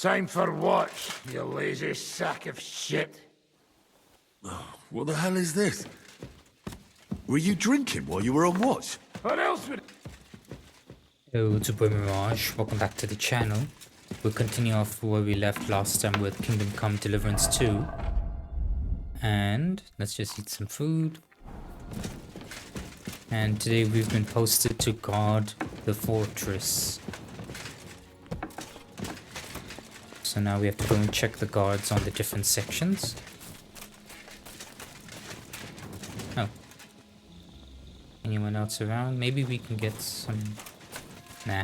Time for watch, you lazy sack of shit. What the hell is this? Were you drinking while you were on watch? What else would... Hello, it's your boy Mirage. Welcome back to the channel. We'll continue off where we left last time with Kingdom Come Deliverance 2. And let's just eat some food. And today we've been posted to guard the fortress. So now we have to go and check the guards on the different sections. Oh. Anyone else around? Maybe we can get some... Nah.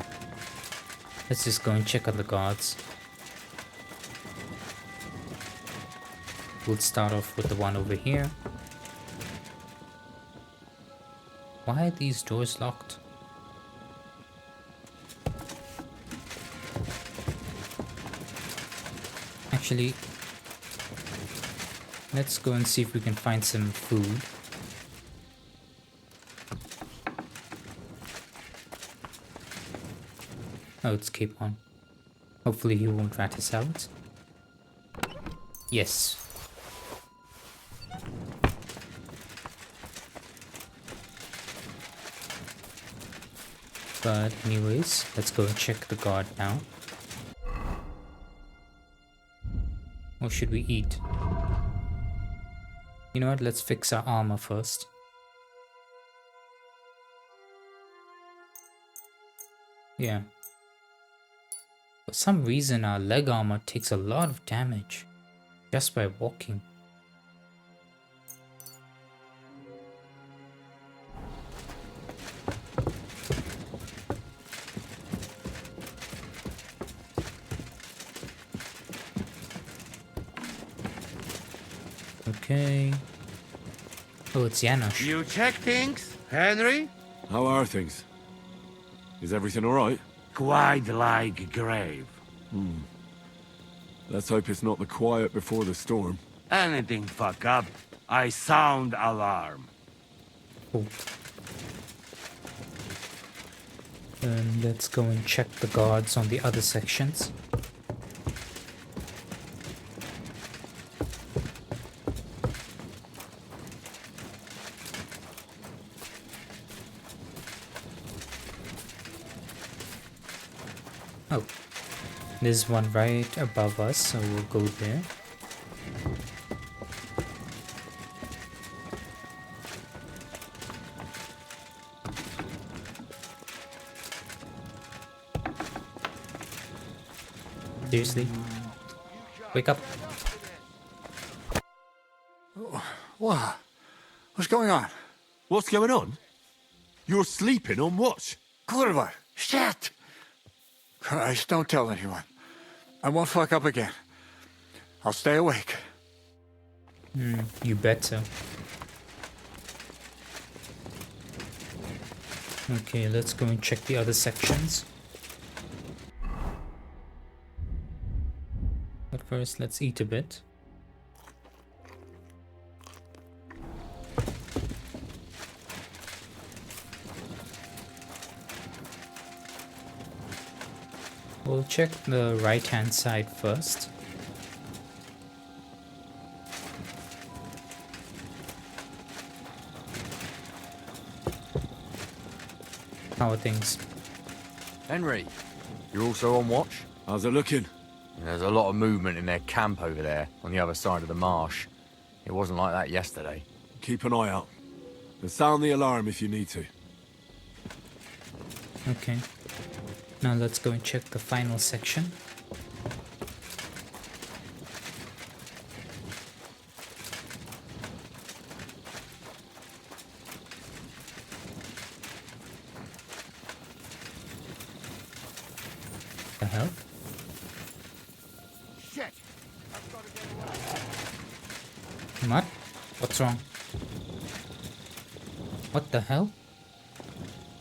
Let's just go and check on the guards. We'll start off with the one over here. Why are these doors locked? Actually, let's go and see if we can find some food. Oh, it's Capon. Hopefully he won't rat us out. Yes. But anyways, let's go and check the guard now. Or should we eat? You know what, let's fix our armor first. Yeah. For some reason our leg armor takes a lot of damage just by walking. Okay. Oh, it's Janosch. You check things, Henry? How are things? Is everything alright? Quite like grave. Let's hope it's not the quiet before the storm. Anything fuck up, I sound alarm. Oh. And let's go and check the guards on the other sections. Oh, there's one right above us, so we'll go there. Seriously? Wake up. What? What's going on? What's going on? You're sleeping on watch. Kurva! Shit! Christ, don't tell anyone. I won't fuck up again. I'll stay awake. You better. Okay, let's go and check the other sections. But first, let's eat a bit. We'll check the right-hand side first. How are things? Henry, you're also on watch? How's it looking? There's a lot of movement in their camp over there, on the other side of the marsh. It wasn't like that yesterday. Keep an eye out. And sound the alarm if you need to. Okay. Now let's go and check the final section. The hell? Shit! What? What's wrong? What the hell?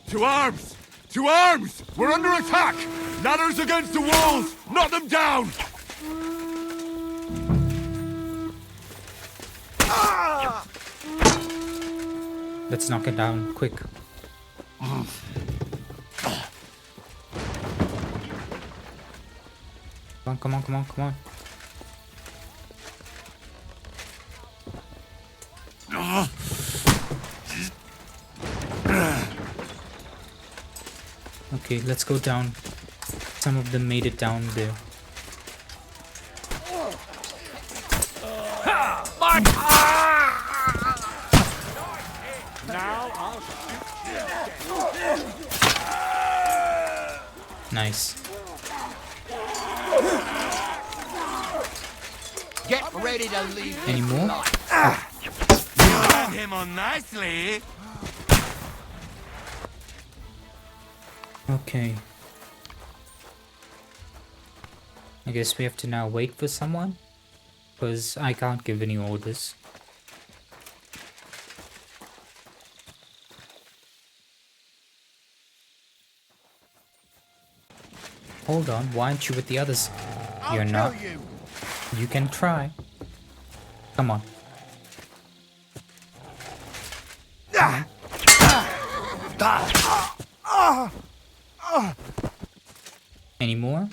To arms! To arms! We're under attack! Ladders against the walls! Knock them down! Let's knock it down, quick. Come on, come on, come on, come on. Okay, let's go down. Some of them made it down there. Nice. Get ready to leave. Any more? Got him on nicely. Okay. I guess we have to now wait for someone, because I can't give any orders. Hold on, why aren't you with the others? You're not. You can try. Come on. Any more?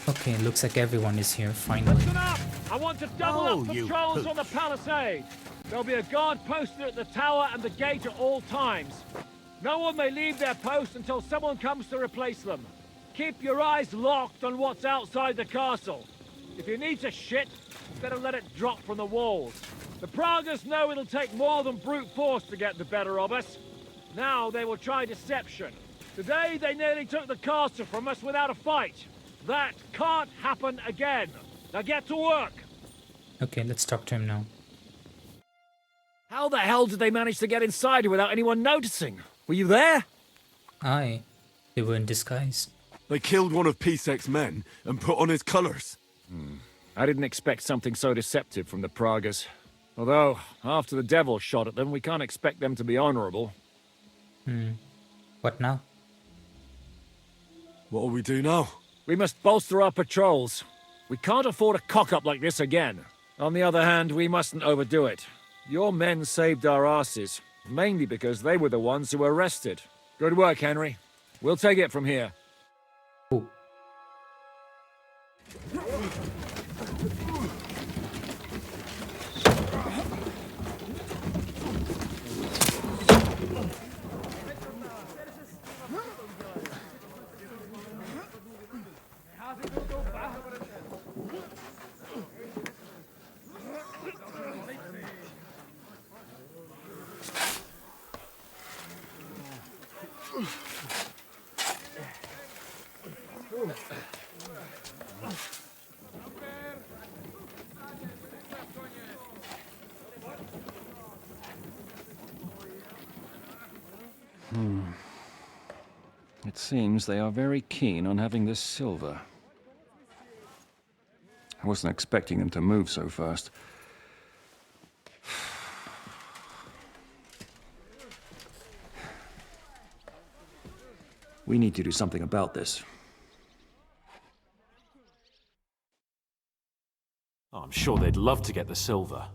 Okay, looks like everyone is here finally. Listen up! I want to double up patrols on the palisade. There'll be a guard posted at the tower and the gate at all times. No one may leave their post until someone comes to replace them. Keep your eyes locked on what's outside the castle. If you need to shit, better let it drop from the walls. The Pragas know it'll take more than brute force to get the better of us. Now they will try deception. Today they nearly took the castle from us without a fight. That can't happen again. Now get to work. Okay, let's talk to him now. How the hell did they manage to get inside without anyone noticing? Were you there? Aye, they were in disguise. They killed one of Pisek's men and put on his colours. I didn't expect something so deceptive from the Pragas. Although, after the devil shot at them, we can't expect them to be honourable. What now? What'll we do now? We must bolster our patrols. We can't afford a cock-up like this again. On the other hand, we mustn't overdo it. Your men saved our asses, mainly because they were the ones who were arrested. Good work, Henry. We'll take it from here. Oh. It seems they are very keen on having this silver. I wasn't expecting them to move so fast. We need to do something about this. I'm sure they'd love to get the silver.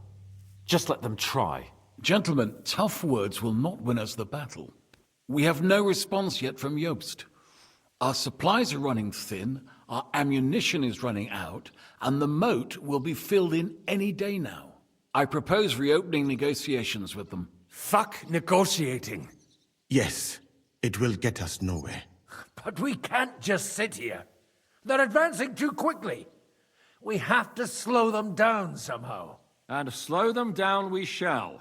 Just let them try. Gentlemen, tough words will not win us the battle. We have no response yet from Jobst. Our supplies are running thin, our ammunition is running out, and the moat will be filled in any day now. I propose reopening negotiations with them. Fuck negotiating. Yes, it will get us nowhere. But we can't just sit here. They're advancing too quickly. We have to slow them down somehow. And slow them down we shall.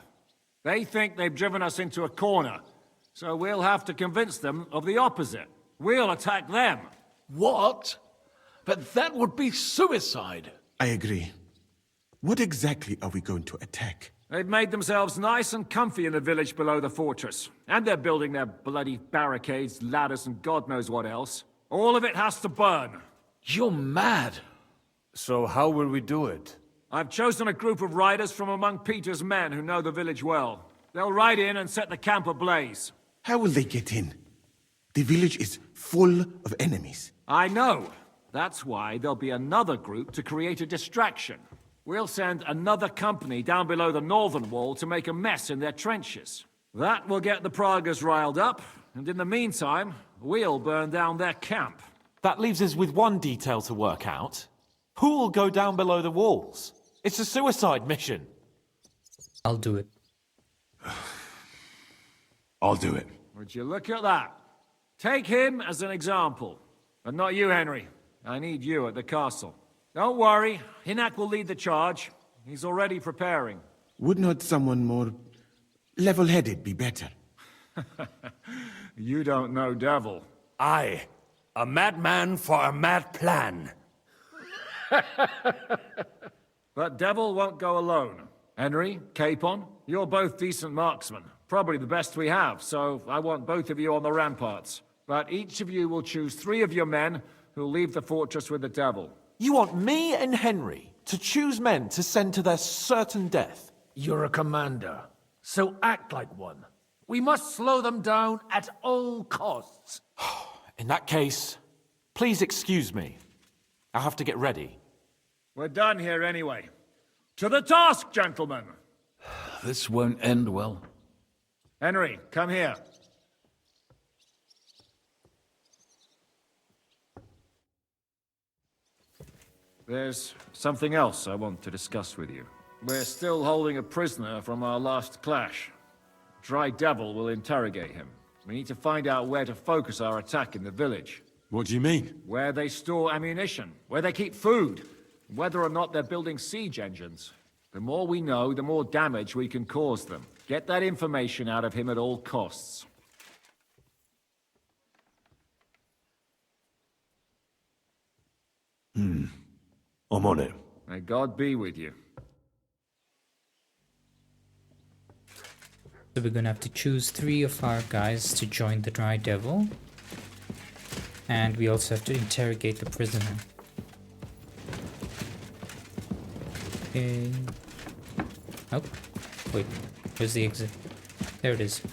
They think they've driven us into a corner, so we'll have to convince them of the opposite. We'll attack them. What? But that would be suicide. I agree. What exactly are we going to attack? They've made themselves nice and comfy in the village below the fortress. And they're building their bloody barricades, ladders, and God knows what else. All of it has to burn. You're mad. So how will we do it? I've chosen a group of riders from among Peter's men who know the village well. They'll ride in and set the camp ablaze. How will they get in? The village is full of enemies. I know. That's why there'll be another group to create a distraction. We'll send another company down below the northern wall to make a mess in their trenches. That will get the Pragas riled up, and in the meantime, we'll burn down their camp. That leaves us with one detail to work out. Who will go down below the walls? It's a suicide mission. I'll do it. I'll do it. Would you look at that? Take him as an example. But not you, Henry. I need you at the castle. Don't worry, Hinak will lead the charge. He's already preparing. Would not someone more level-headed be better? You don't know Devil. Aye. A madman for a mad plan. But Devil won't go alone. Henry, Capon, you're both decent marksmen. Probably the best we have, so I want both of you on the ramparts. But each of you will choose 3 of your men who'll leave the fortress with the Devil. You want me and Henry to choose men to send to their certain death? You're a commander, so act like one. We must slow them down at all costs. In that case, please excuse me. I have to get ready. We're done here anyway. To the task, gentlemen! This won't end well. Henry, come here. There's something else I want to discuss with you. We're still holding a prisoner from our last clash. Dry Devil will interrogate him. We need to find out where to focus our attack in the village. What do you mean? Where they store ammunition, where they keep food, whether or not they're building siege engines. The more we know, the more damage we can cause them. Get that information out of him at all costs. I'm on it. May God be with you. So we're gonna have to choose 3 of our guys to join the Dry Devil. And we also have to interrogate the prisoner. Okay. Oh, wait. Where's the exit? There it is.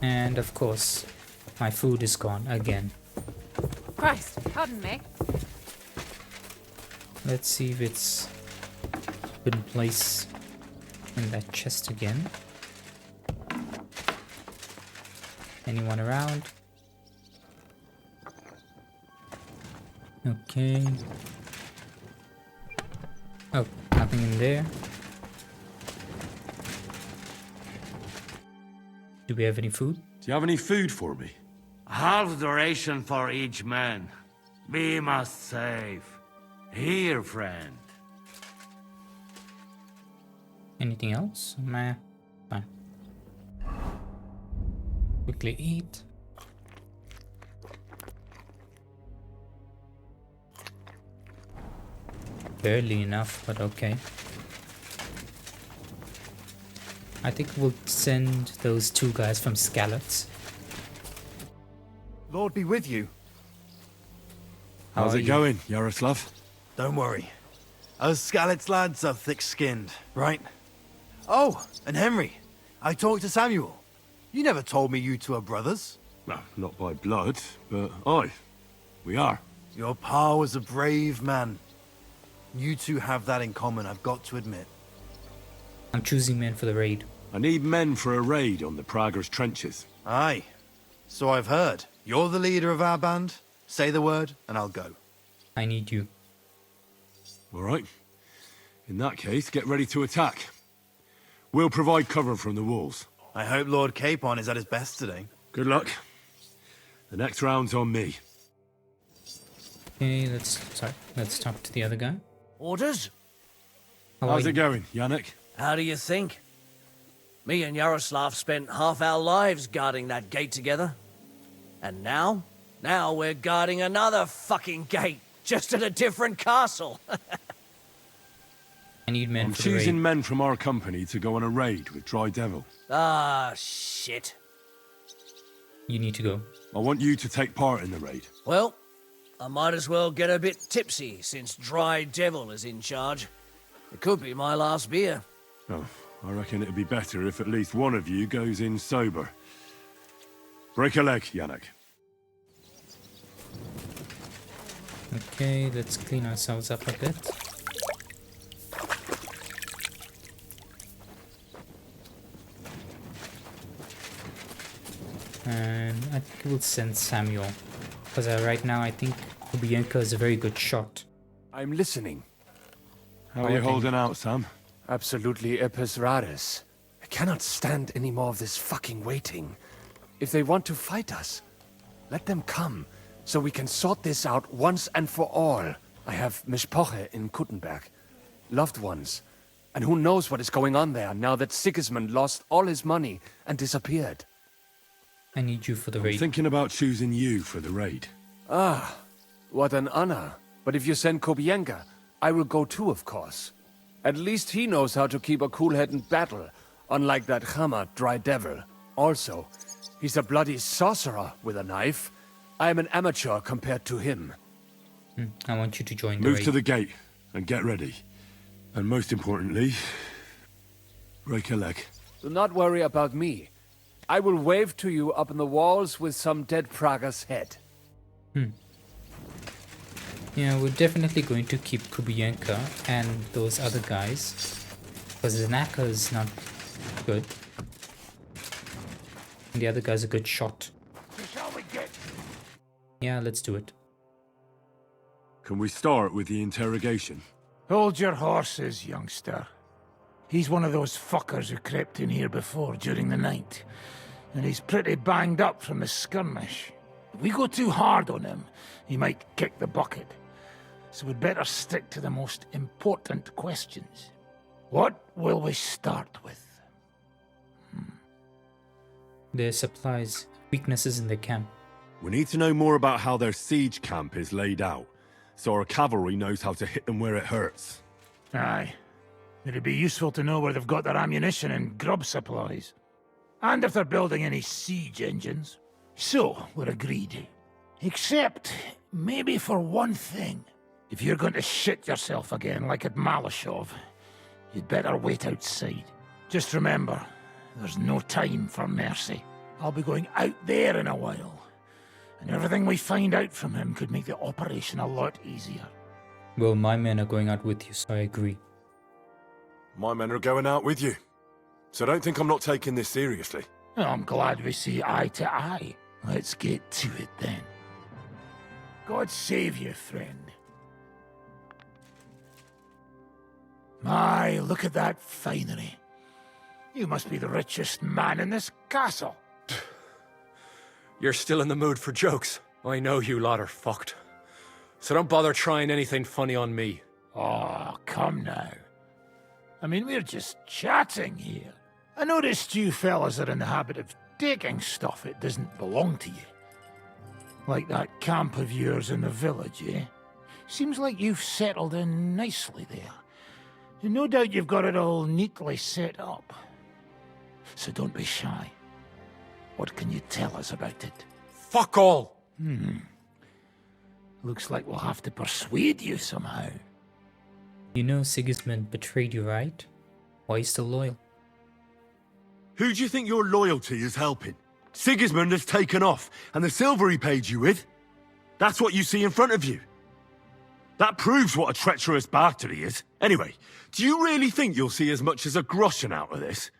And of course, my food is gone again. Christ, pardon me. Let's see if it's been placed in that chest again. Anyone around? Okay. Oh, nothing in there. Do we have any food? Do you have any food for me? Half the ration for each man. We must save. Here, friend. Anything else? Meh. Fine. Quickly eat. Barely enough, but okay. I think we'll send those 2 guys from Scallops. Lord be with you. How's it going, Yaroslav? Don't worry. Us Skalitz lads are thick-skinned, right? Oh, and Henry. I talked to Samuel. You never told me you 2 are brothers. Well, not by blood, but aye, we are. Your pa was a brave man. You 2 have that in common, I've got to admit. I'm choosing men for the raid. I need men for a raid on the Prager's trenches. Aye. So I've heard. You're the leader of our band. Say the word, and I'll go. I need you. All right. In that case, get ready to attack. We'll provide cover from the walls. I hope Lord Capon is at his best today. Good luck. The next round's on me. Okay, let's talk to the other guy. Orders? How's it going, Yannick? How do you think? Me and Yaroslav spent half our lives guarding that gate together. And now? Now we're guarding another fucking gate, just at a different castle. I need men I'm for the raid. choosing men from our company to go on a raid with Dry Devil. Ah, shit. You need to go. I want you to take part in the raid. Well, I might as well get a bit tipsy since Dry Devil is in charge. It could be my last beer. Oh, I reckon it'd be better if at least one of you goes in sober. Break a leg, Yannick. Okay, let's clean ourselves up a bit. And I think we'll send Samuel. Because right now I think Kubienka is a very good shot. I'm listening. How are you holding out, Sam? Absolutely epis raris. I cannot stand any more of this fucking waiting. If they want to fight us, let them come, so we can sort this out once and for all. I have Mishpoche in Kuttenberg, loved ones. And who knows what is going on there now that Sigismund lost all his money and disappeared. I need you for the I'm raid. thinking about choosing you for the raid. Ah, what an honor. But if you send Kobienka, I will go too, of course. At least he knows how to keep a cool head in battle, unlike that Hammer dry devil. Also, he's a bloody sorcerer with a knife. I am an amateur compared to him. I want you to join the Move raid. to the gate and get ready. And most importantly, break a leg. Do not worry about me. I will wave to you up in the walls with some dead Praga's head. Yeah, we're definitely going to keep Kubienka and those other guys. Because Zanaka is not good. And the other guy's a good shot. Yeah, let's do it. Can we start with the interrogation? Hold your horses, youngster. He's one of those fuckers who crept in here before during the night. And he's pretty banged up from the skirmish. If we go too hard on him, he might kick the bucket. So we'd better stick to the most important questions. What will we start with? Their supplies, weaknesses in the camp. We need to know more about how their siege camp is laid out, so our cavalry knows how to hit them where it hurts. Aye. It'd be useful to know where they've got their ammunition and grub supplies. And if they're building any siege engines. So, we're agreed. Except, maybe for one thing. If you're going to shit yourself again like at Malashov, you'd better wait outside. Just remember, there's no time for mercy. I'll be going out there in a while. And everything we find out from him could make the operation a lot easier. Well, my men are going out with you, so I agree. My men are going out with you. So don't think I'm not taking this seriously. Well, I'm glad we see eye to eye. Let's get to it then. God save you, friend. My, look at that finery. You must be the richest man in this castle. You're still in the mood for jokes. I know you lot are fucked. So don't bother trying anything funny on me. Oh, come now. I mean, we're just chatting here. I noticed you fellas are in the habit of taking stuff that doesn't belong to you. Like that camp of yours in the village, eh? Seems like you've settled in nicely there. And no doubt you've got it all neatly set up. So don't be shy. What can you tell us about it? Fuck all! Looks like we'll have to persuade you somehow. You know Sigismund betrayed you, right? Why are you still loyal? Who do you think your loyalty is helping? Sigismund has taken off, and the silver he paid you with? That's what you see in front of you. That proves what a treacherous bastard he is. Anyway, do you really think you'll see as much as a groschen out of this?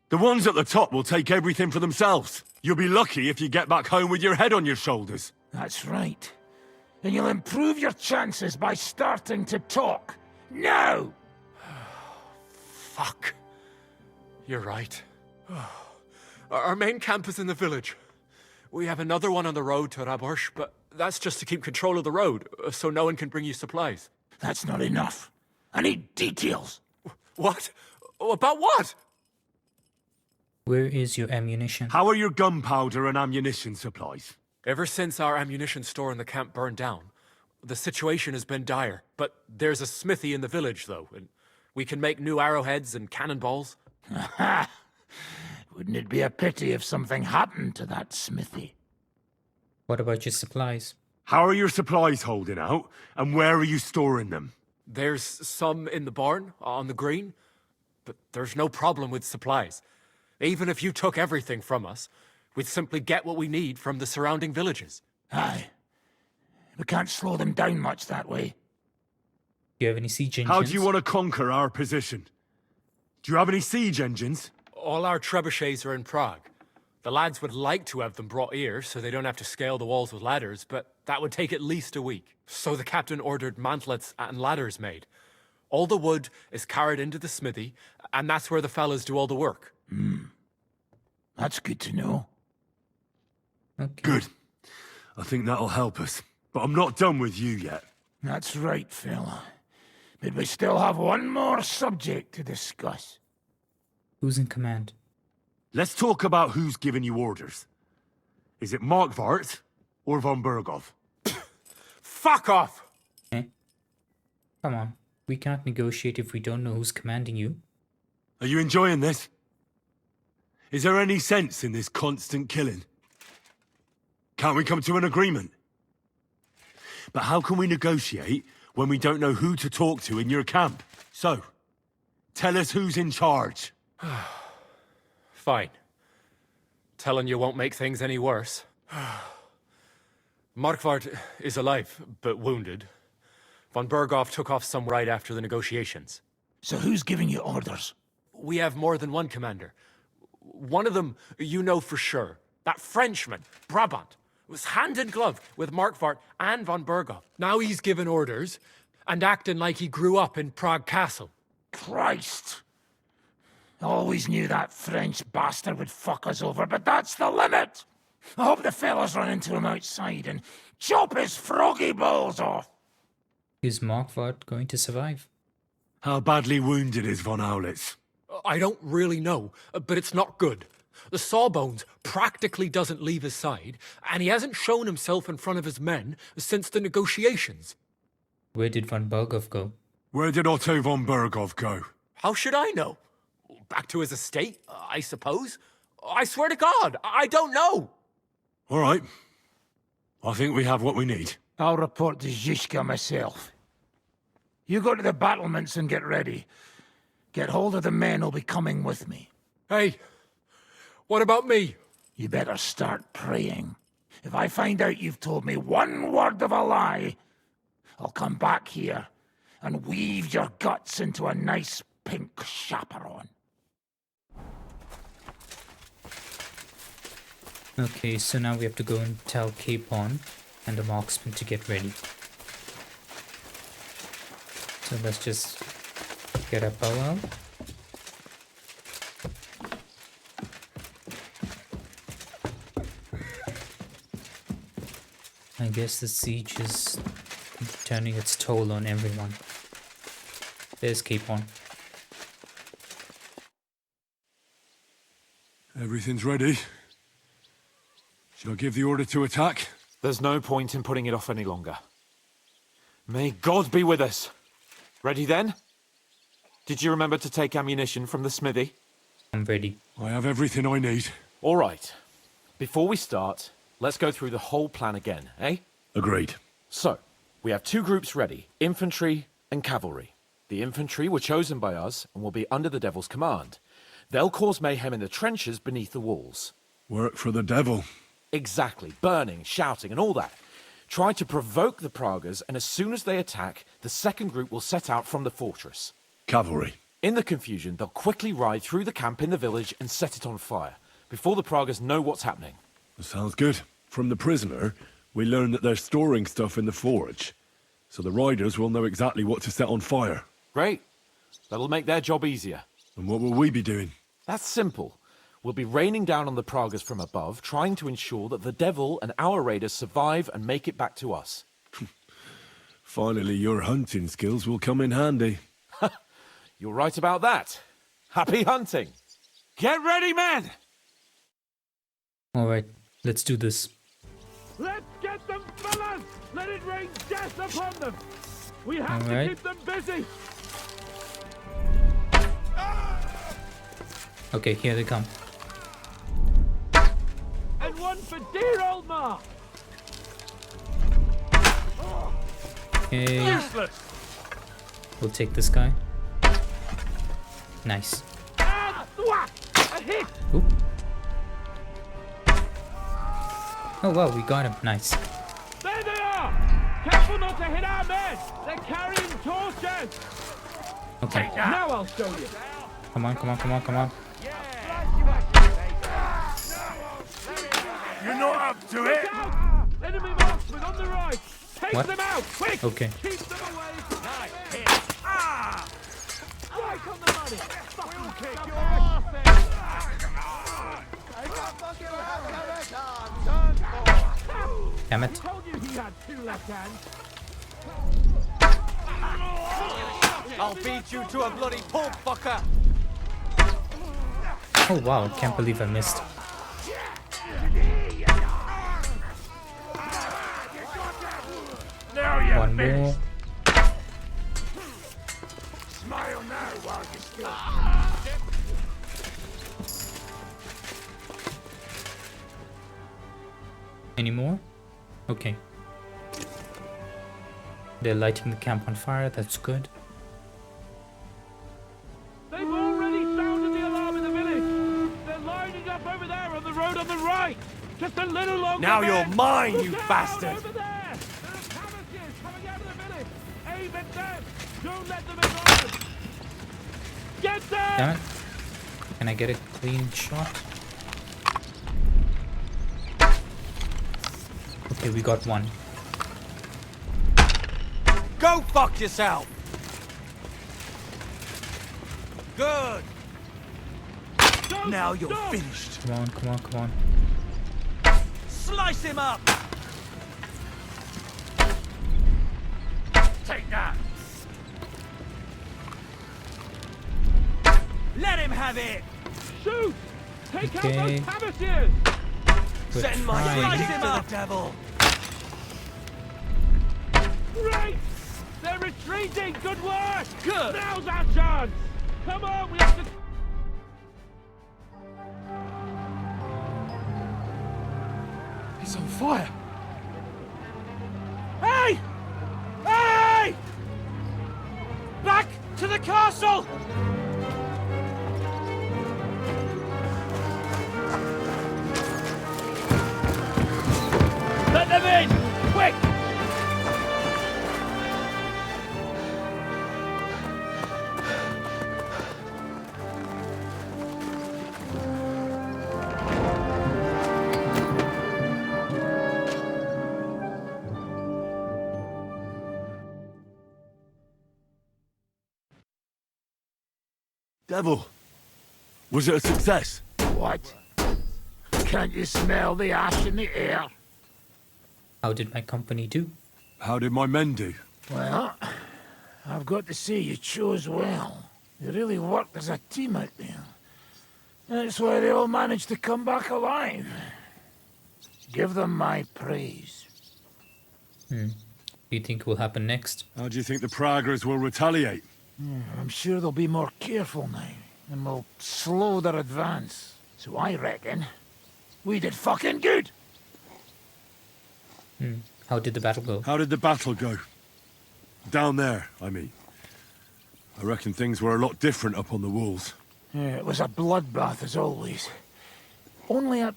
The ones at the top will take everything for themselves. You'll be lucky if you get back home with your head on your shoulders. That's right. And you'll improve your chances by starting to talk. Now! Fuck. You're right. Our main camp is in the village. We have another one on the road to Raborsh, but that's just to keep control of the road, so no one can bring you supplies. That's not enough. I need details. What? About what? Where is your ammunition? How are your gunpowder and ammunition supplies? Ever since our ammunition store in the camp burned down, the situation has been dire. But there's a smithy in the village, though, and we can make new arrowheads and cannonballs. Aha! Wouldn't it be a pity if something happened to that smithy? What about your supplies? How are your supplies holding out, and where are you storing them? There's some in the barn, on the green, but there's no problem with supplies. Even if you took everything from us, we'd simply get what we need from the surrounding villages. Aye. We can't slow them down much that way. Do you have any siege engines? How do you want to conquer our position? Do you have any siege engines? All our trebuchets are in Prague. The lads would like to have them brought here so they don't have to scale the walls with ladders, but that would take at least a week. So the captain ordered mantlets and ladders made. All the wood is carried into the smithy, and that's where the fellas do all the work. That's good to know. Okay. Good. I think that'll help us. But I'm not done with you yet. That's right, fella. But we still have one more subject to discuss. Who's in command? Let's talk about who's giving you orders. Is it Markvart or von Bergov? Fuck off! Eh? Come on. We can't negotiate if we don't know who's commanding you. Are you enjoying this? Is there any sense in this constant killing? Can't we come to an agreement? But how can we negotiate when we don't know who to talk to in your camp? So, tell us who's in charge. Fine. Telling you won't make things any worse. Markvart is alive, but wounded. Von Berghoff took off some right after the negotiations. So who's giving you orders? We have more than one commander. One of them you know for sure. That Frenchman, Brabant, was hand in glove with Markvart and von Berghoff. Now he's giving orders and acting like he grew up in Prague Castle. Christ! Always knew that French bastard would fuck us over, but that's the limit! I hope the fellas run into him outside and chop his froggy balls off! Is Markvart going to survive? How badly wounded is von Aulitz? I don't really know, but it's not good. The sawbones practically doesn't leave his side, and he hasn't shown himself in front of his men since the negotiations. Where did von Berghoff go? Where did Otto von Berghoff go? How should I know? Back to his estate, I suppose? I swear to God, I don't know! All right. I think we have what we need. I'll report to Zizka myself. You go to the battlements and get ready. Get hold of the men who'll be coming with me. Hey, what about me? You better start praying. If I find out you've told me one word of a lie, I'll come back here and weave your guts into a nice pink chaperon. Okay, so now we have to go and tell Capon and the marksman to get ready. So let's just get our bow out. I guess the siege is turning its toll on everyone. There's Capon. Everything's ready. Shall I give the order to attack? There's no point in putting it off any longer. May God be with us. Ready then? Did you remember to take ammunition from the smithy? I'm ready. I have everything I need. All right. Before we start, let's go through the whole plan again, eh? Agreed. So, we have two groups ready, infantry and cavalry. The infantry were chosen by us and will be under the Devil's command. They'll cause mayhem in the trenches beneath the walls. Work for the devil. Exactly. Burning, shouting, and all that. Try to provoke the Pragas, and as soon as they attack, the second group will set out from the fortress. Cavalry. In the confusion, they'll quickly ride through the camp in the village and set it on fire, before the Pragas know what's happening. That sounds good. From the prisoner, we learned that they're storing stuff in the forge, so the riders will know exactly what to set on fire. Great. That'll make their job easier. And what will we be doing? That's simple. We'll be raining down on the Pragas from above, trying to ensure that the Devil and our raiders survive and make it back to us. Finally, your hunting skills will come in handy. You're right about that. Happy hunting. Get ready, men! Alright, let's do this. Let's get them, fellas! Let it rain death upon them! We have All right. to keep them busy! Okay, here they come. And one for dear old Ma! Okay, Useless! we'll take this guy. Nice. And thwack! A hit! Oop. Oh wow, we got him. Nice. There they are! Careful not to hit our men! They're carrying torches! Okay. Now I'll show you! Come on, come on, come on, come on. You're not up to it! Enemy marksmen on the right! Take What? them out! Quick! Okay. Keep them away! Nice hit! Ah! Right on the money! We'll kick your ass Damn it. told you he had two left hands! I'll beat you to a bloody pulp, fucker! Oh wow, can't believe I missed. Now you're One finished! more. Smile now while you still... Any more? Okay. They're lighting the camp on fire, that's good. They've already sounded the alarm in the village! They're lining up over there on the road on the right! Just a little longer! Now you're men. mine, Look you out, bastard! Over there! There are cabbages coming out of the village! Aim at them! Don't let them advance! Get them! Damn it. Can I get a clean shot? Okay, we got one. Go fuck yourself! Good! Now you're finished. Come on, come on, come on. Slice him up! Take that! Let him have it! Shoot! Take Okay. out those cabbages! We're Send my trying. dick to the devil! Great! They're retreating! Good work! Good! Now's our chance! Come on, we have to... It's on fire. Hey! Hey! Back to the castle! Let them in! Quick! Devil, was it a success? What? Can't you smell the ash in the air? How did my company do? How did my men do? Well, I've got to say you chose well. You really worked as a team out there. That's why they all managed to come back alive. Give them my praise. Do you think it will happen next? How do you think the Praggers will retaliate? I'm sure they'll be more careful now, and will slow their advance. So I reckon we did fucking good. How did the battle go? How did the battle go? Down there, I mean. I reckon things were a lot different up on the walls. Yeah, it was a bloodbath as always. Only I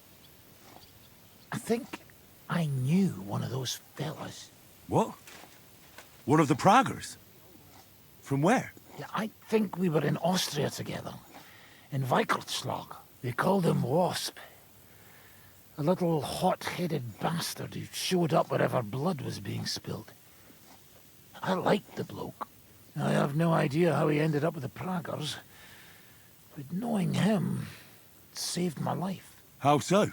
think I knew one of those fellas. What? One of the Praggers? From where? Yeah, I think we were in Austria together. In Weikertslag. They called him Wasp. A little hot-headed bastard who showed up wherever blood was being spilled. I liked the bloke. I have no idea how he ended up with the Praggers. But knowing him saved my life. How so?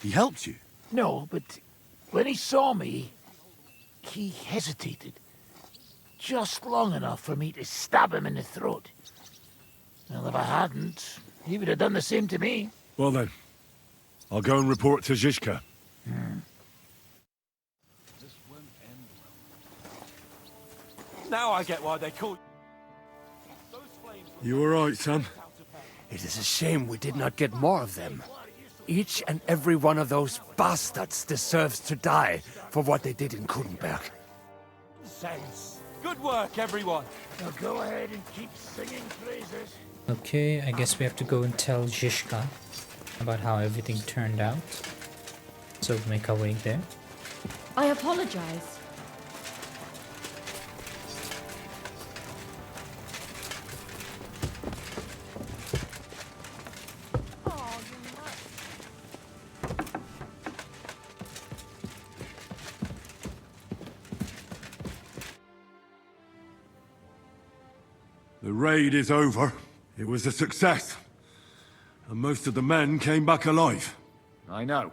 He helped you? No, but when he saw me, he hesitated. Just long enough for me to stab him in the throat. Well, if I hadn't, he would have done the same to me. Well then, I'll go and report to Zizka. Now I get why they call... You alright, son? It is a shame we did not get more of them. Each and every one of those bastards deserves to die for what they did in Kudenberg. Sense. Good work, everyone. Now go ahead and keep singing praises. Okay, I guess we have to go and tell Zizka about how everything turned out. So we'll make our way there. I apologize. The raid is over. It was a success. And most of the men came back alive. I know.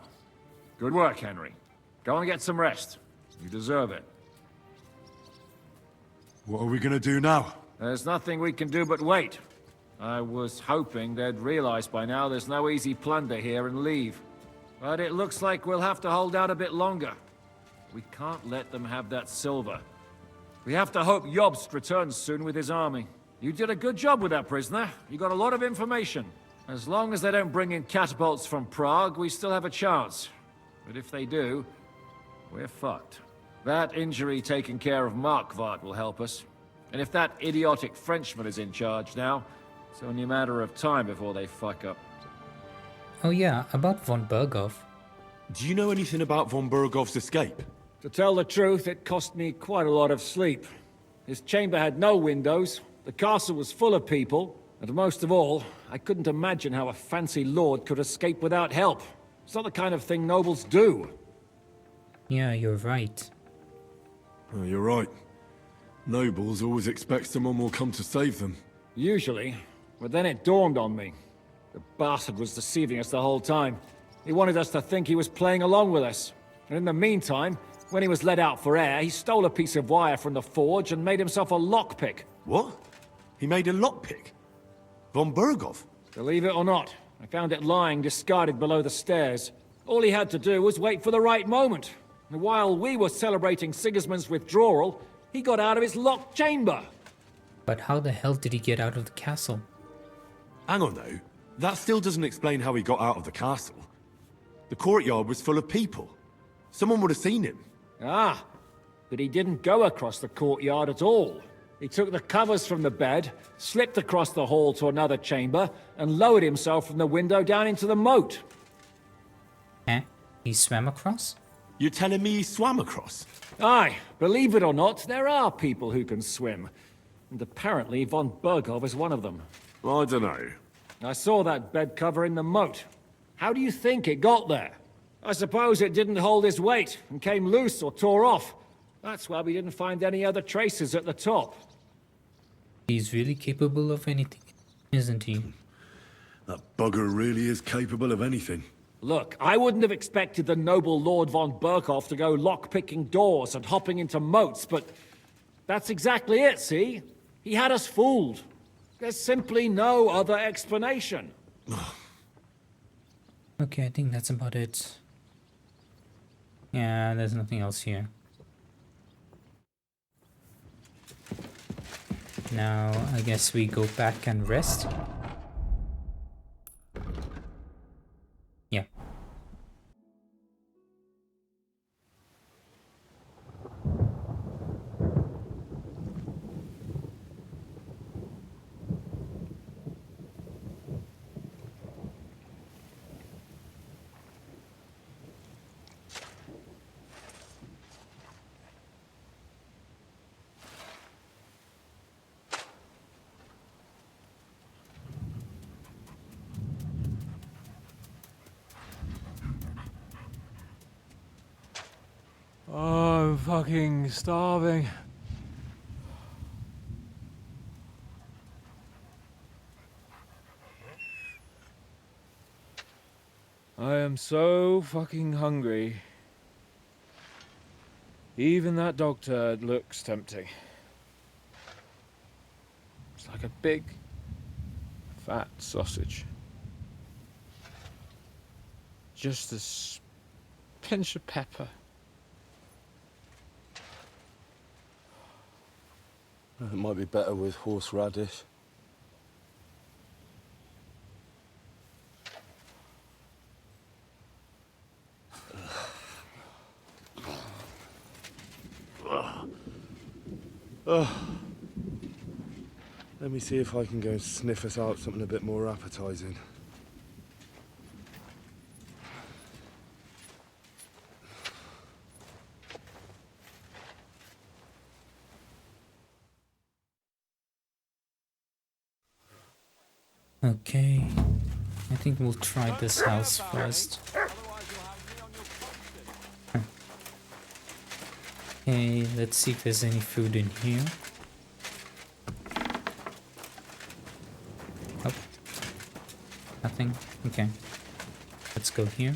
Good work, Henry. Go and get some rest. You deserve it. What are we gonna do now? There's nothing we can do but wait. I was hoping they'd realize by now there's no easy plunder here and leave. But it looks like we'll have to hold out a bit longer. We can't let them have that silver. We have to hope Jobst returns soon with his army. You did a good job with that prisoner. You got a lot of information. As long as they don't bring in catapults from Prague, we still have a chance. But if they do, we're fucked. That injury taken care of Markvart will help us. And if that idiotic Frenchman is in charge now, it's only a matter of time before they fuck up. Oh yeah, about von Berghoff. Do you know anything about von Berghoff's escape? To tell the truth, it cost me quite a lot of sleep. His chamber had no windows, the castle was full of people, and most of all, I couldn't imagine how a fancy lord could escape without help. It's not the kind of thing nobles do. Yeah, you're right. Oh, you're right. Nobles always expect someone will come to save them. Usually, but then it dawned on me. The bastard was deceiving us the whole time. He wanted us to think he was playing along with us. And in the meantime, when he was let out for air, he stole a piece of wire from the forge and made himself a lockpick. What? He made a lockpick? Von Berghoff? Believe it or not, I found it lying discarded below the stairs. All he had to do was wait for the right moment. And while we were celebrating Sigismund's withdrawal, he got out of his locked chamber. But how the hell did he get out of the castle? Hang on though, that still doesn't explain how he got out of the castle. The courtyard was full of people. Someone would have seen him. Ah, but he didn't go across the courtyard at all. He took the covers from the bed, slipped across the hall to another chamber, and lowered himself from the window down into the moat. Eh? He swam across? You're telling me he swam across? Aye, believe it or not, there are people who can swim. And apparently von Berghoff is one of them. I don't know. I saw that bed cover in the moat. How do you think it got there? I suppose it didn't hold his weight and came loose or tore off. That's why we didn't find any other traces at the top. He's really capable of anything, isn't he? That bugger really is capable of anything. Look, I wouldn't have expected the noble Lord von Berghoff to go lock-picking doors and hopping into moats, but that's exactly it, see? He had us fooled. There's simply no other explanation. Okay, I think that's about it. Yeah, there's nothing else here. Now, I guess we go back and rest. Yeah. Oh, I'm fucking starving. I am so fucking hungry. Even that dog turd looks tempting. It's like a big, fat sausage. Just a pinch of pepper. It might be better with horseradish. Let me see if I can go and sniff us out something a bit more appetizing. Okay. I think we'll try this house first. Okay, let's see if there's any food in here. Nothing? Okay. Let's go here.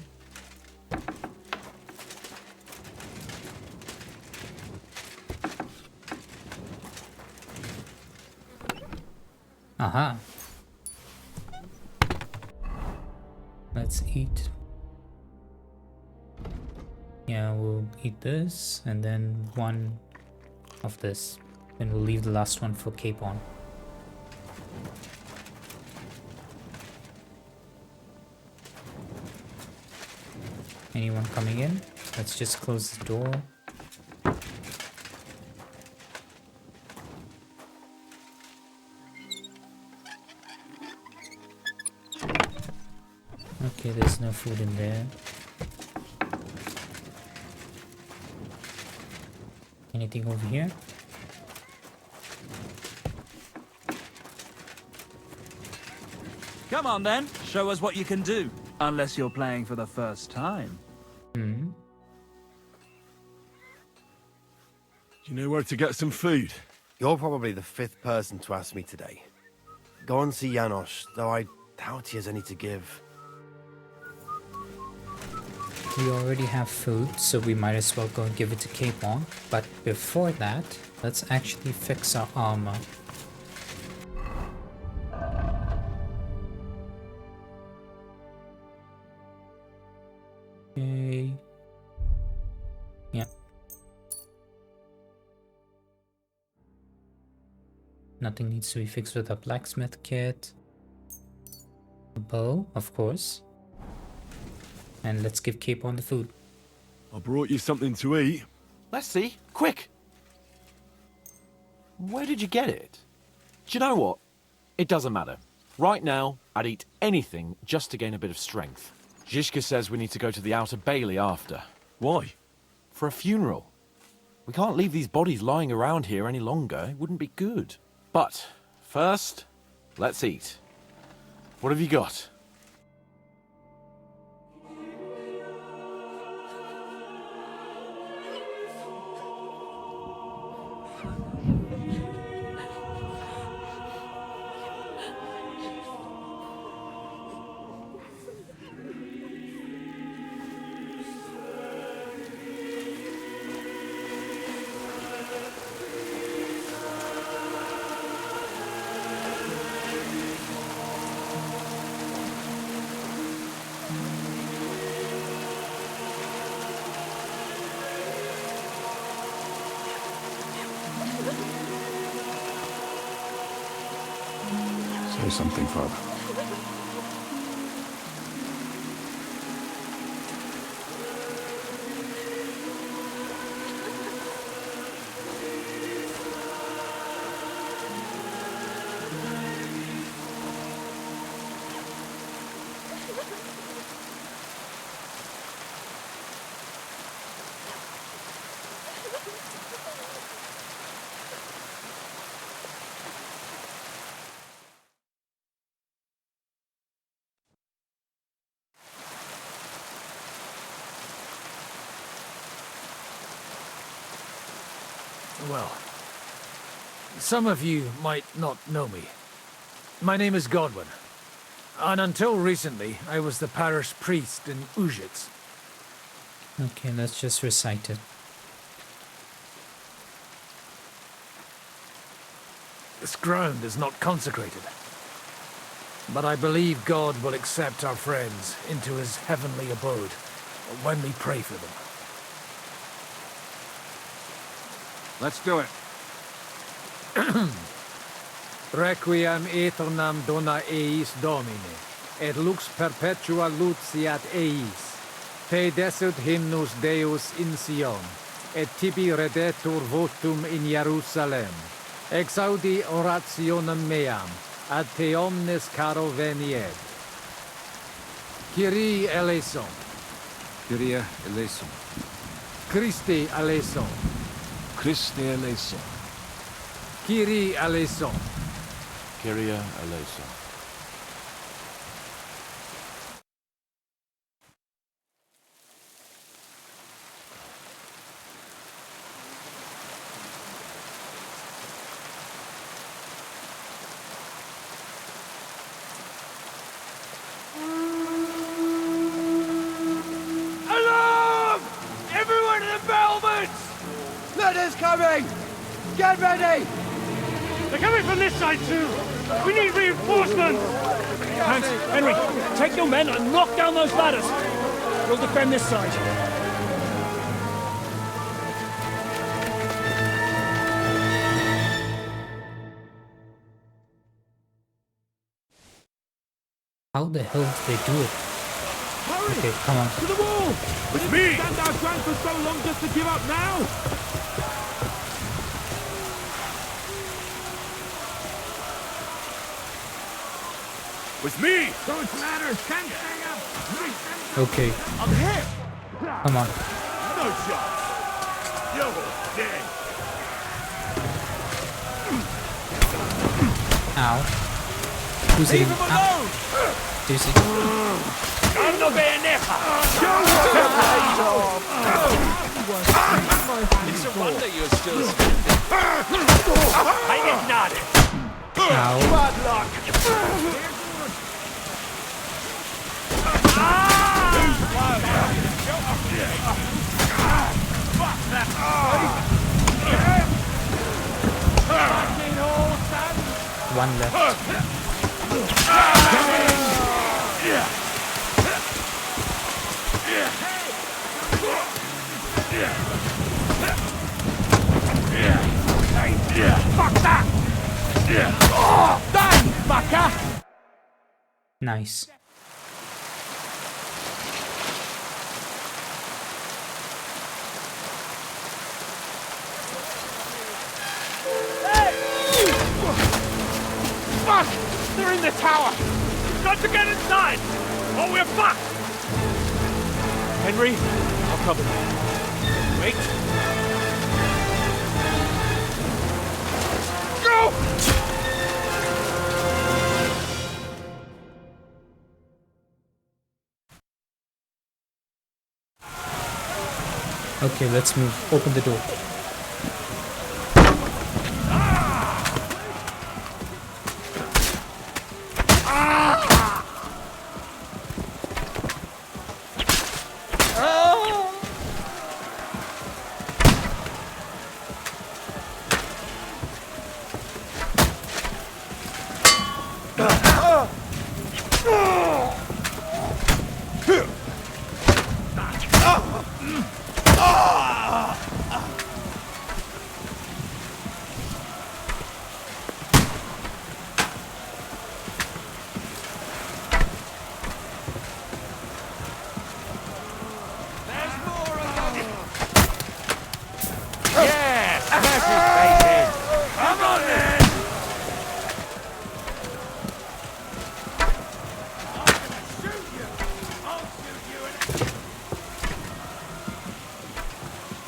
Aha. Let's eat. Yeah, we'll eat this and then one of this. Then we'll leave the last one for Capon. Anyone coming in? Let's just close the door. Okay, there's no food in there. Anything over here? Come on then, show us what you can do. Unless you're playing for the first time. Hmm. Do you know where to get some food? You're probably the 5th person to ask me today. Go and see Janos, though I doubt he has any to give. We already have food, so we might as well go and give it to Capon. But before that, let's actually fix our armor. Okay. Yeah. Nothing needs to be fixed with a blacksmith kit. A bow, of course. And let's give Capon the food. I brought you something to eat. Let's see. Quick! Where did you get it? Do you know what? It doesn't matter. Right now, I'd eat anything just to gain a bit of strength. Zizka says we need to go to the Outer Bailey after. Why? For a funeral. We can't leave these bodies lying around here any longer. It wouldn't be good. But, first, let's eat. What have you got? Say something, Father. Well, some of you might not know me. My name is Godwin, and until recently, I was the parish priest in Ujits. Okay, let's just recite it. This ground is not consecrated, but I believe God will accept our friends into his heavenly abode when we pray for them. Let's do it. Requiem aeternam dona eis Domine, et lux perpetua luciat eis. Te desut hymnus Deus in Sion, et tibi redetur votum in Jerusalem. Exaudi orationem meam, ad te omnes caro veniet. Kyrie eleison. Kyrie eleison. Christe eleison. Christe eleison. Kyrie eleison. Kyrie eleison. coming! Get ready! They're coming from this side too! We need reinforcements! Hans, Henry, take your men and knock down those ladders! We'll defend this side. How the hell did they do it? Okay, come on. To the wall! With me! Stand our ground for so long just to give up now! With me! Those ladders can't hang up! Okay, I'm here! come on. No shot! You're dead! Ow. Who's hitting? Ow. Deuce. Canno beneja! It's a wonder you're still I get nodded! Ow. Bad luck! One left. Fuck that! Done, fucker! Nice. Fuck! They're in the tower! Got to get inside! Or we're fucked! Henry, I'll cover you. Wait! Go! Okay, let's move. Open the door.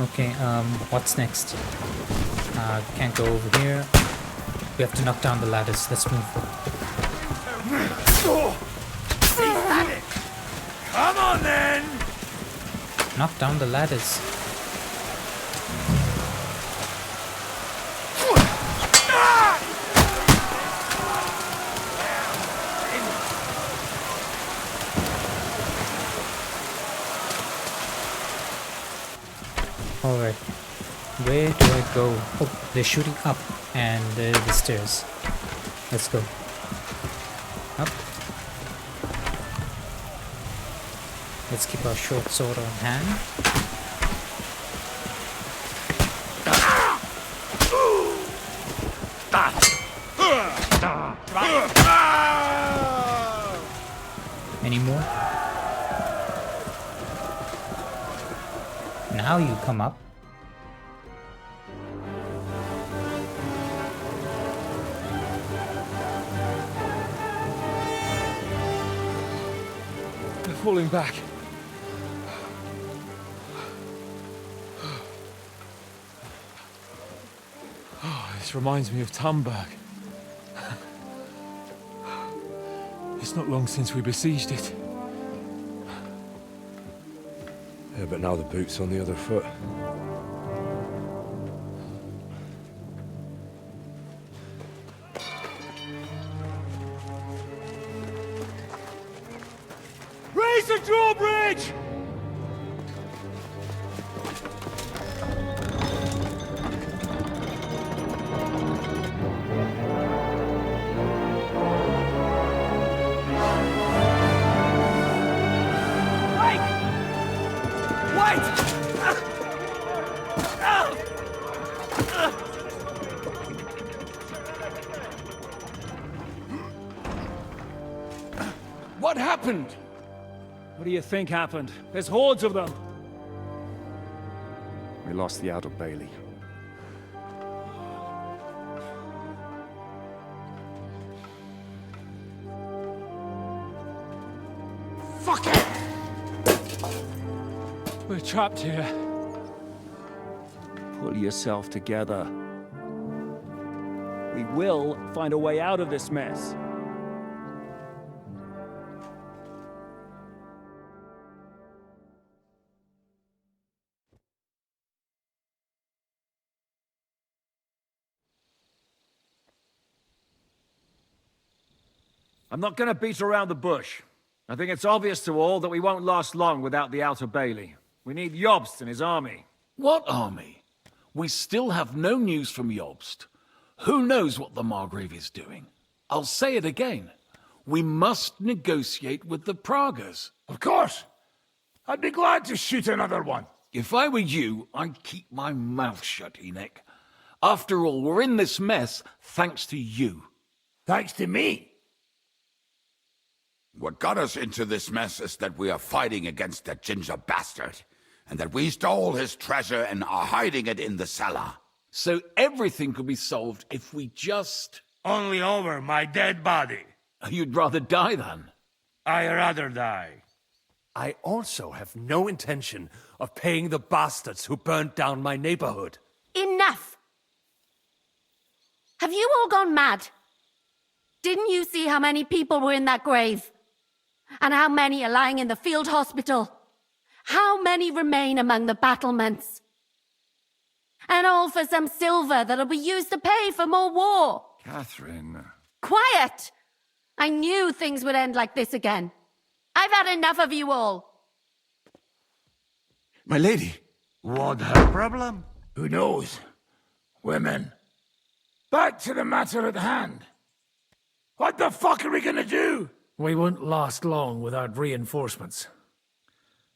Okay, what's next? Can't go over here. We have to knock down the ladders. Let's move. Come on then! Knock down the ladders. Alright, where do I go? Oh, they're shooting up and the stairs. Let's go. Up. Let's keep our short sword on hand. Any more? Now you come up. They're falling back. Oh, this reminds me of Tamberg. It's not long since we besieged it. Yeah, but now the boot's on the other foot. Raise the drawbridge! What happened? What do you think happened? There's hordes of them. We lost the outer bailey. Fuck it! We're trapped here. Pull yourself together. We will find a way out of this mess. I'm not going to beat around the bush. I think it's obvious to all that we won't last long without the outer bailey. We need Jobst and his army. What army? We still have no news from Jobst. Who knows what the Margrave is doing? I'll say it again. We must negotiate with the Pragas. Of course. I'd be glad to shoot another one. If I were you, I'd keep my mouth shut, Enoch. After all, we're in this mess thanks to you. Thanks to me? What got us into this mess is that we are fighting against that ginger bastard, and that we stole his treasure and are hiding it in the cellar. So everything could be solved if we just... Only over my dead body. You'd rather die then? I'd rather die. I also have no intention of paying the bastards who burnt down my neighborhood. Enough! Have you all gone mad? Didn't you see how many people were in that grave? And how many are lying in the field hospital? How many remain among the battlements? And all for some silver that'll be used to pay for more war. Catherine. Quiet! I knew things would end like this again. I've had enough of you all. My lady. What her problem? Who knows? Women. Back to the matter at hand. What the fuck are we gonna do? We won't last long without reinforcements.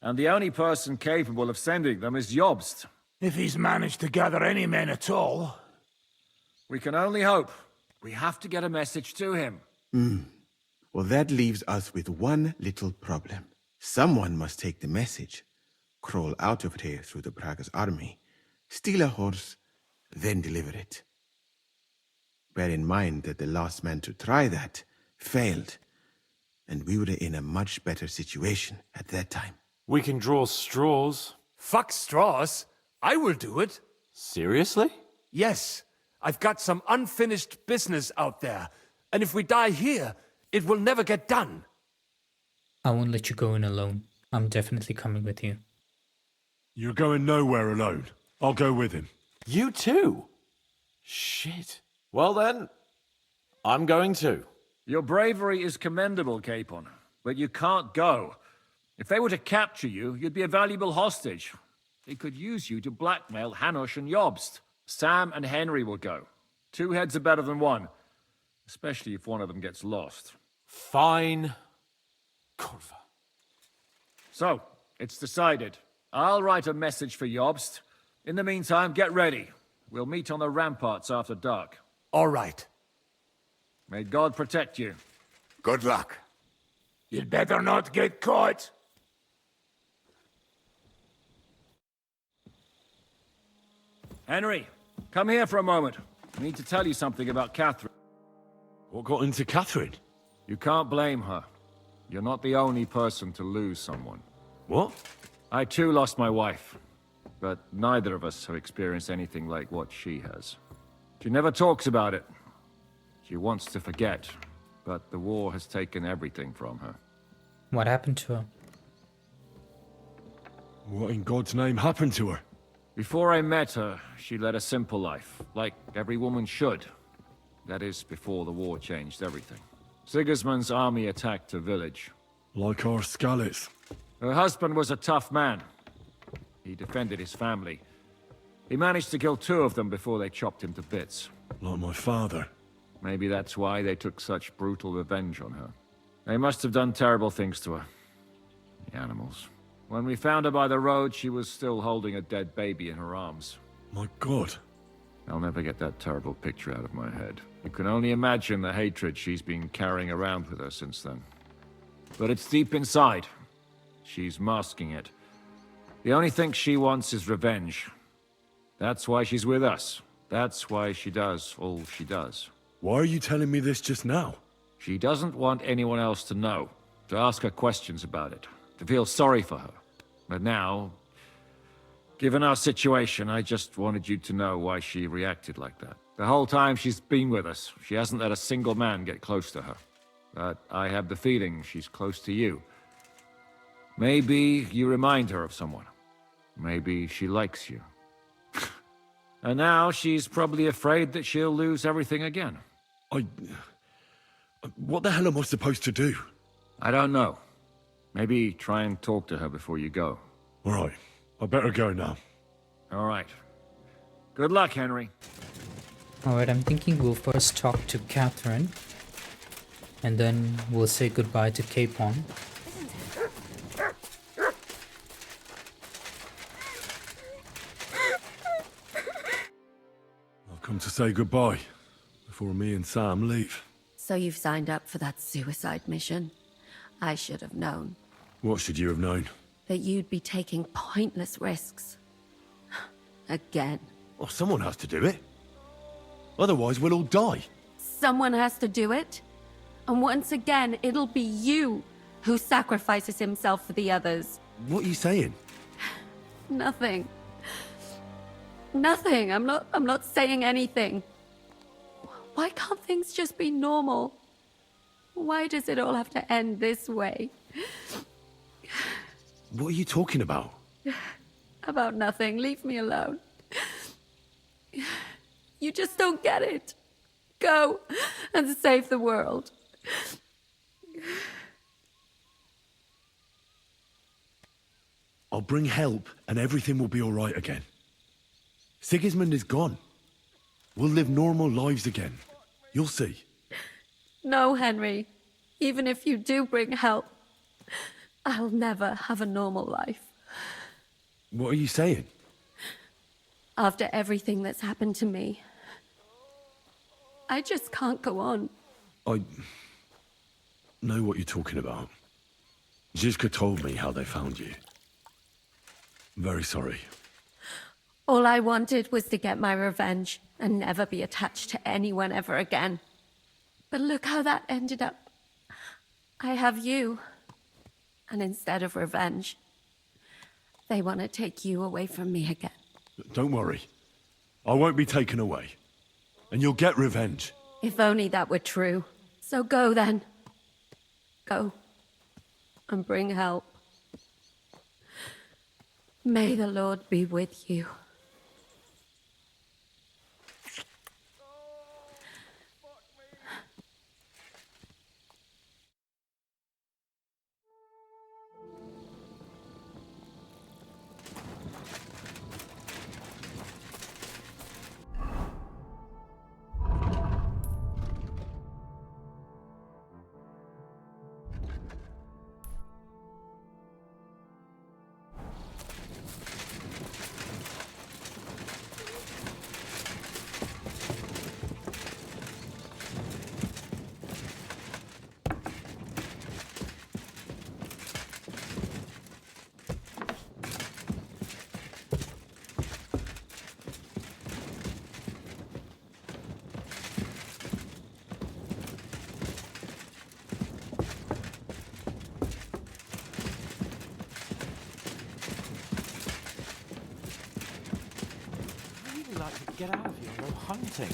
And the only person capable of sending them is Jobst. If he's managed to gather any men at all. We can only hope. We have to get a message to him. Well, that leaves us with one little problem. Someone must take the message, crawl out of here through the Braga's army, steal a horse, then deliver it. Bear in mind that the last man to try that failed, and we were in a much better situation at that time. We can draw straws. Fuck straws. I will do it. Seriously? Yes. I've got some unfinished business out there. And if we die here, it will never get done. I won't let you go in alone. I'm definitely coming with you. You're going nowhere alone. I'll go with him. You too? Shit. Well then, I'm going too. Your bravery is commendable, Capon, but you can't go. If they were to capture you, you'd be a valuable hostage. They could use you to blackmail Hanush and Jobst. Sam and Henry will go. 2 heads are better than 1, especially if one of them gets lost. Fine. Corva. So, it's decided. I'll write a message for Jobst. In the meantime, get ready. We'll meet on the ramparts after dark. All right. May God protect you. Good luck. You'd better not get caught. Henry, come here for a moment. I need to tell you something about Catherine. What got into Catherine? You can't blame her. You're not the only person to lose someone. What? I too lost my wife, but neither of us have experienced anything like what she has. She never talks about it. She wants to forget, but the war has taken everything from her. What happened to her? What in God's name happened to her? Before I met her, she led a simple life, like every woman should. That is, before the war changed everything. Sigismund's army attacked her village. Like our Skalitz. Her husband was a tough man. He defended his family. He managed to kill 2 of them before they chopped him to bits. Like my father. Maybe that's why they took such brutal revenge on her. They must have done terrible things to her. The animals. When we found her by the road, she was still holding a dead baby in her arms. My God. I'll never get that terrible picture out of my head. I can only imagine the hatred she's been carrying around with her since then. But it's deep inside. She's masking it. The only thing she wants is revenge. That's why she's with us. That's why she does all she does. Why are you telling me this just now? She doesn't want anyone else to know, to ask her questions about it, to feel sorry for her. But now, given our situation, I just wanted you to know why she reacted like that. The whole time she's been with us, she hasn't let a single man get close to her. But I have the feeling she's close to you. Maybe you remind her of someone. Maybe she likes you. And now she's probably afraid that she'll lose everything again. What the hell am I supposed to do? I don't know. Maybe try and talk to her before you go. All right. I better go now. All right. Good luck, Henry. Alright, I'm thinking we'll first talk to Catherine. And then we'll say goodbye to Capon. I've come to say goodbye before me and Sam leave. So you've signed up for that suicide mission? I should have known. What should you have known? That you'd be taking pointless risks. Again. Well, someone has to do it. Otherwise, we'll all die. Someone has to do it. And once again, it'll be you who sacrifices himself for the others. What are you saying? Nothing. Nothing. I'm not saying anything. Why can't things just be normal? Why does it all have to end this way? What are you talking about? About nothing. Leave me alone. You just don't get it. Go and save the world. I'll bring help and everything will be all right again. Sigismund is gone. We'll live normal lives again. You'll see. No, Henry. Even if you do bring help, I'll never have a normal life. What are you saying? After everything that's happened to me, I just can't go on. I know what you're talking about. Zizka told me how they found you. I'm very sorry. All I wanted was to get my revenge and never be attached to anyone ever again. But look how that ended up. I have you. And instead of revenge, they want to take you away from me again. Don't worry. I won't be taken away. And you'll get revenge. If only that were true. So go then. Go. And bring help. May the Lord be with you. Get out of here and go hunting.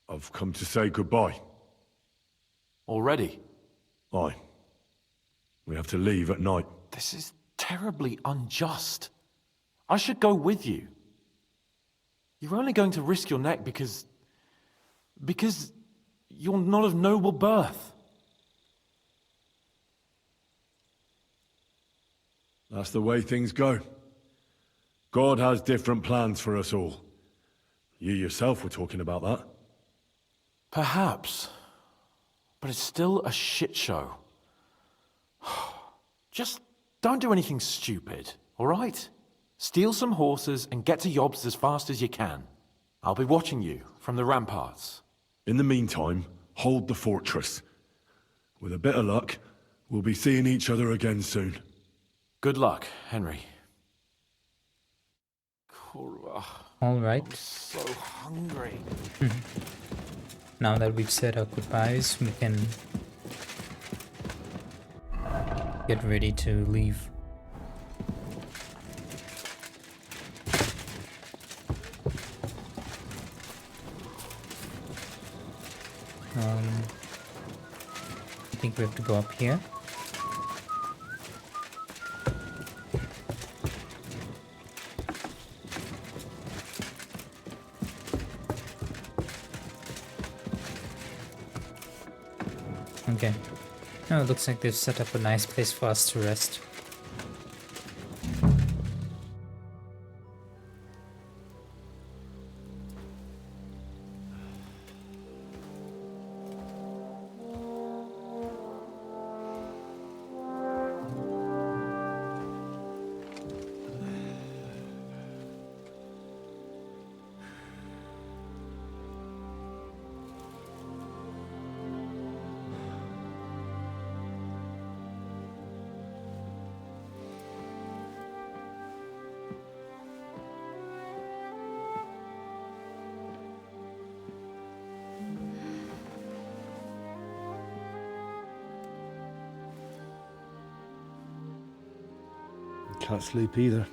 I've come to say goodbye. Already? Aye. We have to leave at night. This is terribly unjust. I should go with you. You're only going to risk your neck because you're not of noble birth. That's the way things go. God has different plans for us all. You yourself were talking about that. Perhaps. but it's still a shit show. Just don't do anything stupid, all right? Steal some horses and get to Jobst as fast as you can. I'll be watching you from the ramparts. In the meantime, hold the fortress. With a bit of luck, we'll be seeing each other again soon. Good luck, Henry. All right. I'm so hungry. Now that we've said our goodbyes, we can get ready to leave. I think we have to go up here. Okay. Oh, it looks like they've set up a nice place for us to rest. Can't sleep either.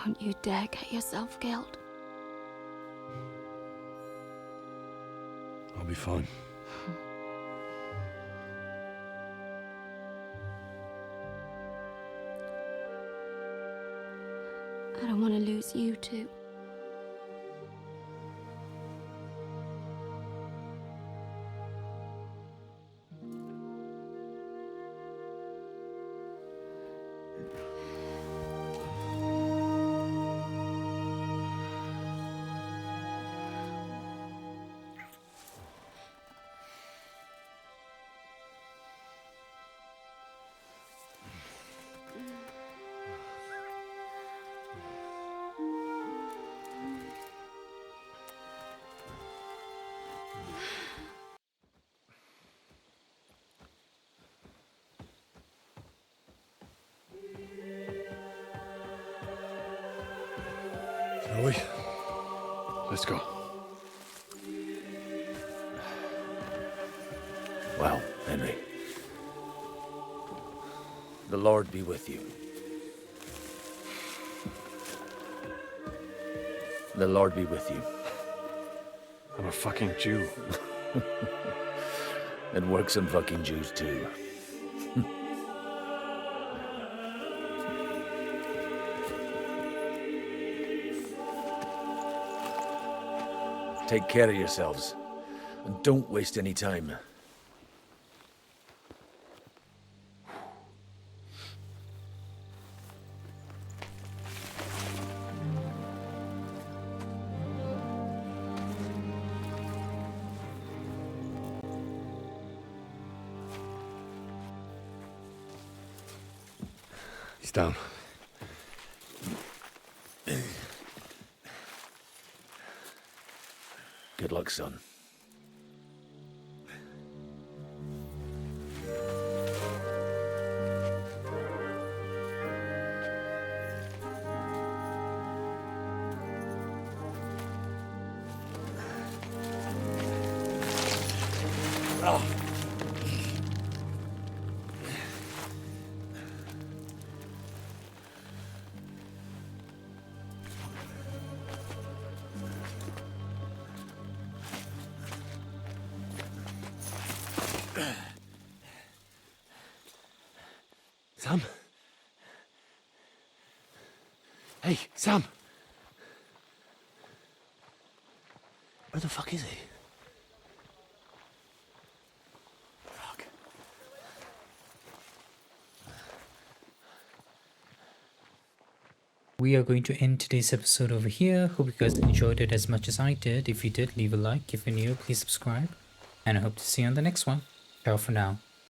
Don't you dare get yourself killed. I'll be fine. I don't want to lose you too. Shall we? Let's go. Well, Henry. The Lord be with you. The Lord be with you. I'm a fucking Jew. And work some fucking Jews too. Take care of yourselves, and don't waste any time. He's down. Good luck, son. Sam? Hey, Sam! Where the fuck is he? Fuck. we are going to end today's episode over here. Hope you guys enjoyed it as much as I did. If you did, leave a like. If you're new, please subscribe. And I hope to see you on the next one. Ciao for now.